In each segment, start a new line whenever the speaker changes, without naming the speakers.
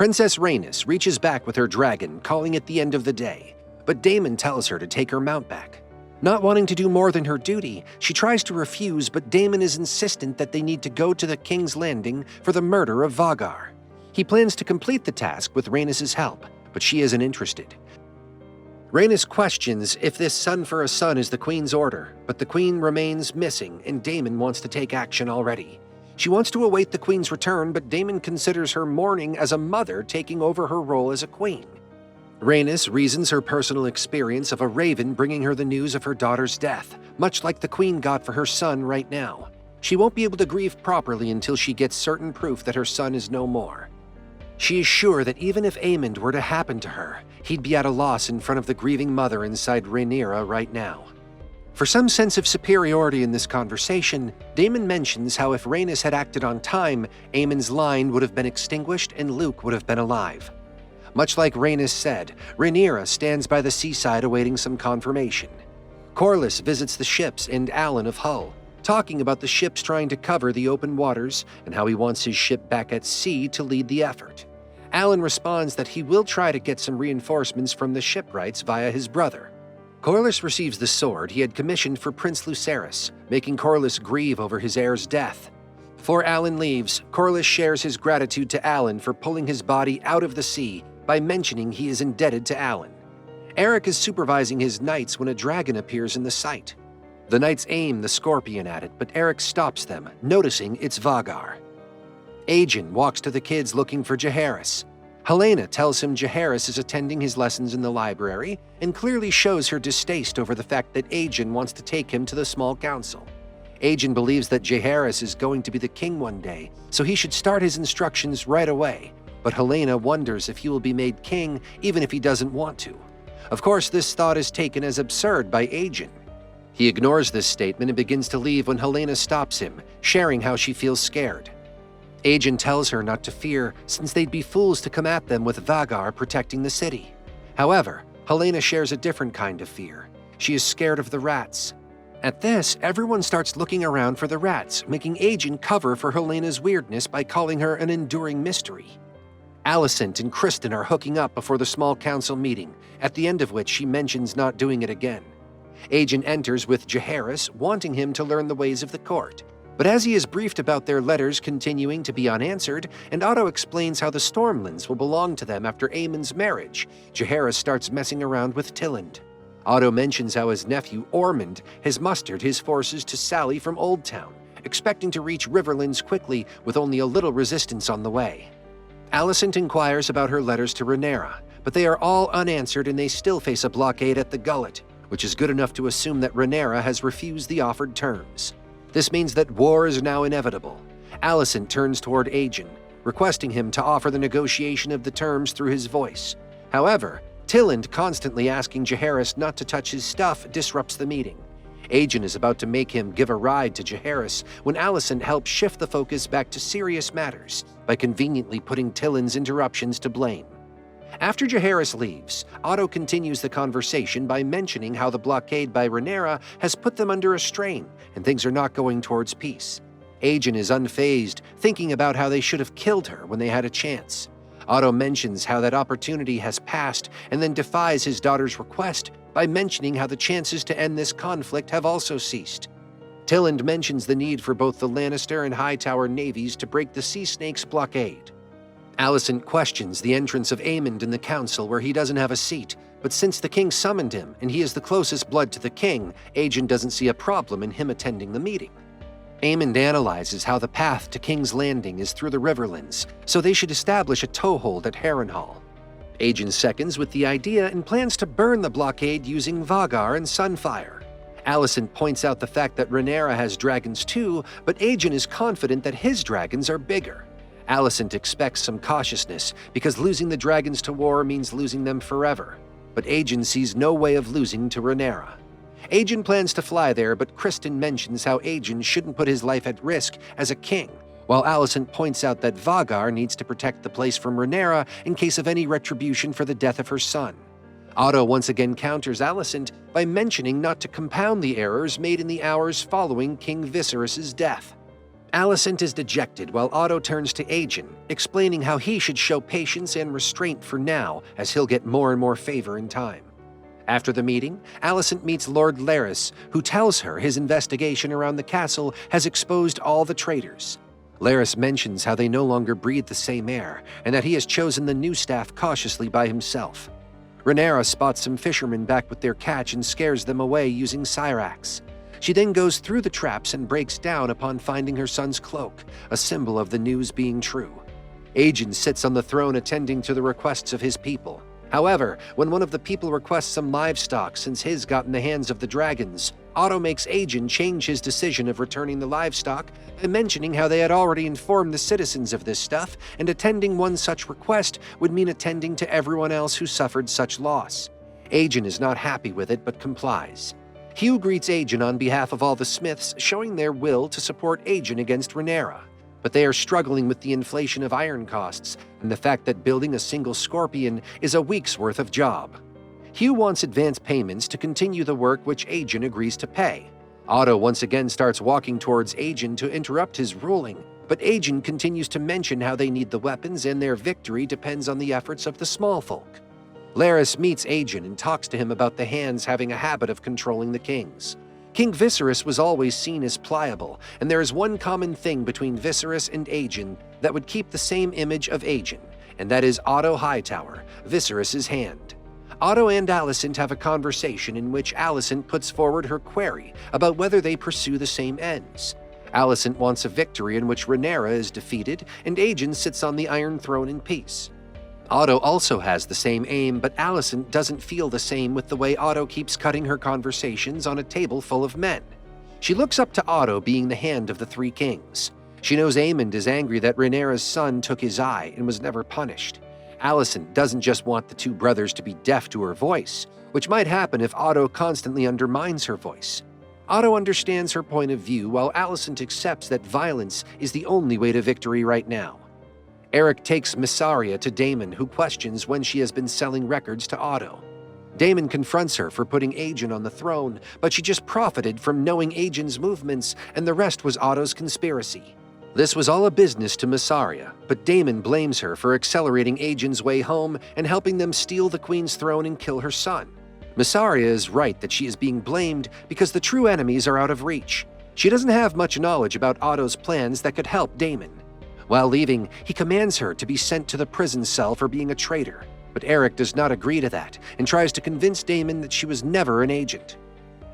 Princess Rhaenys reaches back with her dragon, calling it the end of the day, but Daemon tells her to take her mount back. Not wanting to do more than her duty, she tries to refuse, but Daemon is insistent that they need to go to the King's Landing for the murder of Vagar. He plans to complete the task with Rhaenys' help, but she isn't interested. Rhaenys questions if this son for a son is the Queen's order, but the Queen remains missing and Daemon wants to take action already. She wants to await the Queen's return, but Daemon considers her mourning as a mother taking over her role as a queen. Rhaenys reasons her personal experience of a raven bringing her the news of her daughter's death, much like the Queen got for her son right now. She won't be able to grieve properly until she gets certain proof that her son is no more. She is sure that even if Aemond were to happen to her, he'd be at a loss in front of the grieving mother inside Rhaenyra right now. For some sense of superiority in this conversation, Daemon mentions how if Rhaenys had acted on time, Aemond's line would have been extinguished and Luke would have been alive. Much like Rhaenys said, Rhaenyra stands by the seaside awaiting some confirmation. Corlys visits the ships and Alan of Hull, talking about the ships trying to cover the open waters and how he wants his ship back at sea to lead the effort. Alan responds that he will try to get some reinforcements from the shipwrights via his brother. Corlys receives the sword he had commissioned for Prince Lucerys, making Corlys grieve over his heir's death. Before Alan leaves, Corlys shares his gratitude to Alan for pulling his body out of the sea by mentioning he is indebted to Alan. Eric is supervising his knights when a dragon appears in the sight. The knights aim the scorpion at it, but Eric stops them, noticing it's Vagar. Aegon walks to the kids looking for Jaehaerys. Helaena tells him Jaehaerys is attending his lessons in the library and clearly shows her distaste over the fact that Aegon wants to take him to the small council. Aegon believes that Jaehaerys is going to be the king one day, so he should start his instructions right away, but Helaena wonders if he will be made king even if he doesn't want to. Of course, this thought is taken as absurd by Aegon. He ignores this statement and begins to leave when Helaena stops him, sharing how she feels scared. Aegon tells her not to fear, since they'd be fools to come at them with Vagar protecting the city. However, Helaena shares a different kind of fear. She is scared of the rats. At this, everyone starts looking around for the rats, making Aegon cover for Helena's weirdness by calling her an enduring mystery. Alicent and Criston are hooking up before the small council meeting, at the end of which she mentions not doing it again. Aegon enters with Jaehaerys, wanting him to learn the ways of the court. But as he is briefed about their letters continuing to be unanswered, and Otto explains how the Stormlands will belong to them after Aemond's marriage, Jaehaerys starts messing around with Tilland. Otto mentions how his nephew Ormond has mustered his forces to sally from Old Town, expecting to reach Riverlands quickly with only a little resistance on the way. Alicent inquires about her letters to Rhaenyra, but they are all unanswered and they still face a blockade at the Gullet, which is good enough to assume that Rhaenyra has refused the offered terms. This means that war is now inevitable. Alicent turns toward Aegon, requesting him to offer the negotiation of the terms through his voice. However, Tilland constantly asking Jaehaerys not to touch his stuff disrupts the meeting. Aegon is about to make him give a ride to Jaehaerys when Alicent helps shift the focus back to serious matters by conveniently putting Tilland's interruptions to blame. After Jaehaerys leaves, Otto continues the conversation by mentioning how the blockade by Rhaenyra has put them under a strain and things are not going towards peace. Aegon is unfazed, thinking about how they should have killed her when they had a chance. Otto mentions how that opportunity has passed and then defies his daughter's request by mentioning how the chances to end this conflict have also ceased. Tilland mentions the need for both the Lannister and Hightower navies to break the Sea Snake's blockade. Alicent questions the entrance of Aemond in the council where he doesn't have a seat, but since the king summoned him and he is the closest blood to the king, Aegon doesn't see a problem in him attending the meeting. Aemond analyzes how the path to King's Landing is through the Riverlands, so they should establish a toehold at Harrenhal. Aegon seconds with the idea and plans to burn the blockade using Vagar and Sunfire. Alicent points out the fact that Rhaenyra has dragons too, but Aegon is confident that his dragons are bigger. Alicent expects some cautiousness, because losing the dragons to war means losing them forever. But Aegon sees no way of losing to Rhaenyra. Aegon plans to fly there, but Criston mentions how Aegon shouldn't put his life at risk as a king, while Alicent points out that Vagar needs to protect the place from Rhaenyra in case of any retribution for the death of her son. Otto once again counters Alicent by mentioning not to compound the errors made in the hours following King Viserys' death. Alicent is dejected while Otto turns to Aegon, explaining how he should show patience and restraint for now, as he'll get more and more favor in time. After the meeting, Alicent meets Lord Larys, who tells her his investigation around the castle has exposed all the traitors. Larys mentions how they no longer breathe the same air, and that he has chosen the new staff cautiously by himself. Rhaenyra spots some fishermen back with their catch and scares them away using Syrax. She then goes through the traps and breaks down upon finding her son's cloak, a symbol of the news being true. Aegon sits on the throne attending to the requests of his people. However, when one of the people requests some livestock since his got in the hands of the dragons, Otto makes Aegon change his decision of returning the livestock by mentioning how they had already informed the citizens of this stuff, and attending one such request would mean attending to everyone else who suffered such loss. Aegon is not happy with it but complies. Hugh greets Aegon on behalf of all the Smiths, showing their will to support Aegon against Rhaenyra. But they are struggling with the inflation of iron costs and the fact that building a single scorpion is a week's worth of job. Hugh wants advance payments to continue the work, which Aegon agrees to pay. Otto once again starts walking towards Aegon to interrupt his ruling, but Aegon continues to mention how they need the weapons and their victory depends on the efforts of the small folk. Larys meets Aegon and talks to him about the hands having a habit of controlling the kings. King Viserys was always seen as pliable, and there is one common thing between Viserys and Aegon that would keep the same image of Aegon, and that is Otto Hightower, Viserys's hand. Otto and Alicent have a conversation in which Alicent puts forward her query about whether they pursue the same ends. Alicent wants a victory in which Rhaenyra is defeated, and Aegon sits on the Iron Throne in peace. Otto also has the same aim, but Alicent doesn't feel the same with the way Otto keeps cutting her conversations on a table full of men. She looks up to Otto being the hand of the three kings. She knows Aemond is angry that Rhaenyra's son took his eye and was never punished. Alicent doesn't just want the two brothers to be deaf to her voice, which might happen if Otto constantly undermines her voice. Otto understands her point of view, while Alicent accepts that violence is the only way to victory right now. Eric takes Mysaria to Daemon, who questions when she has been selling records to Otto. Daemon confronts her for putting Aegon on the throne, but she just profited from knowing Aegon's movements, and the rest was Otto's conspiracy. This was all a business to Mysaria, but Daemon blames her for accelerating Aegon's way home and helping them steal the queen's throne and kill her son. Mysaria is right that she is being blamed because the true enemies are out of reach. She doesn't have much knowledge about Otto's plans that could help Daemon. While leaving, he commands her to be sent to the prison cell for being a traitor, but Eric does not agree to that and tries to convince Daemon that she was never an agent.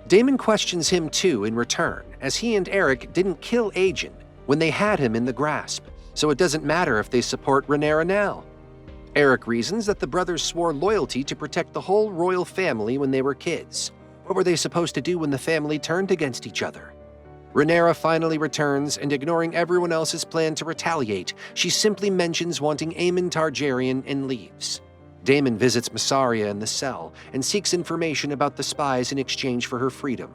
Daemon questions him too in return, as he and Eric didn't kill Aegon when they had him in the grasp, so it doesn't matter if they support Rhaenyra now. Eric reasons that the brothers swore loyalty to protect the whole royal family when they were kids. What were they supposed to do when the family turned against each other? Rhaenyra finally returns, and ignoring everyone else's plan to retaliate, she simply mentions wanting Aemon Targaryen and leaves. Daemon visits Mysaria in the cell and seeks information about the spies in exchange for her freedom.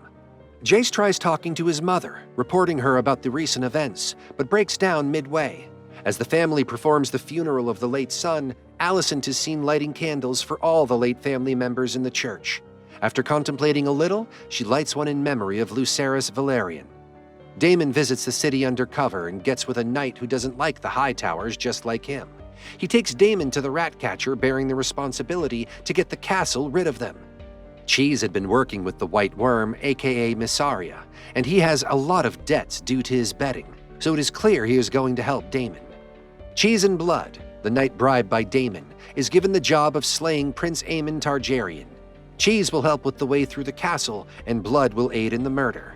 Jace tries talking to his mother, reporting her about the recent events, but breaks down midway. As the family performs the funeral of the late son, Alicent is seen lighting candles for all the late family members in the church. After contemplating a little, she lights one in memory of Lucerys Velaryon. Daemon visits the city undercover and gets with a knight who doesn't like the Hightowers just like him. He takes Daemon to the Ratcatcher, bearing the responsibility to get the castle rid of them. Cheese had been working with the White Worm, aka Mysaria, and he has a lot of debts due to his betting, so it is clear he is going to help Daemon. Cheese and Blood, the knight bribed by Daemon, is given the job of slaying Prince Aemon Targaryen. Cheese will help with the way through the castle, and Blood will aid in the murder.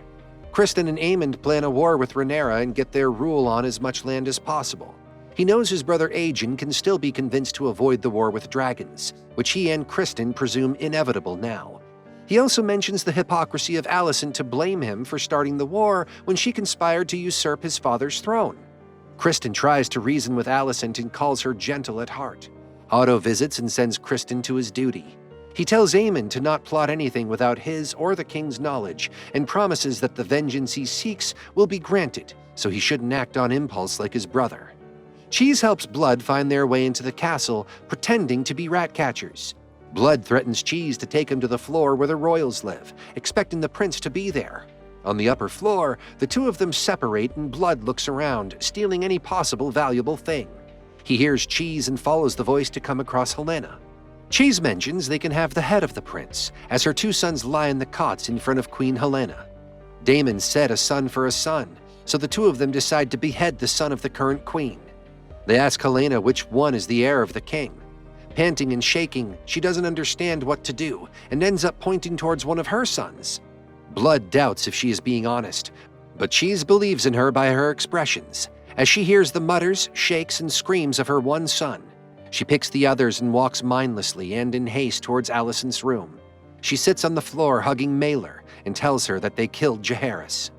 Criston and Aemond plan a war with Rhaenyra and get their rule on as much land as possible. He knows his brother Aegon can still be convinced to avoid the war with dragons, which he and Criston presume inevitable now. He also mentions the hypocrisy of Alicent to blame him for starting the war when she conspired to usurp his father's throne. Criston tries to reason with Alicent and calls her gentle at heart. Otto visits and sends Criston to his duty. He tells Aemon to not plot anything without his or the king's knowledge, and promises that the vengeance he seeks will be granted, so he shouldn't act on impulse like his brother. Cheese helps Blood find their way into the castle, pretending to be rat catchers. Blood threatens Cheese to take him to the floor where the royals live, expecting the prince to be there. On the upper floor, the two of them separate and Blood looks around, stealing any possible valuable thing. He hears Cheese and follows the voice to come across Helena. Cheese mentions they can have the head of the prince, as her two sons lie in the cots in front of Queen Helena. Damon said a son for a son, so the two of them decide to behead the son of the current queen. They ask Helena which one is the heir of the king. Panting and shaking, she doesn't understand what to do and ends up pointing towards one of her sons. Blood doubts if she is being honest, but Cheese believes in her by her expressions, as she hears the mutters, shakes, and screams of her one son. She picks the others and walks mindlessly and in haste towards Alicent's room. She sits on the floor hugging Mailer and tells her that they killed Jaehaerys.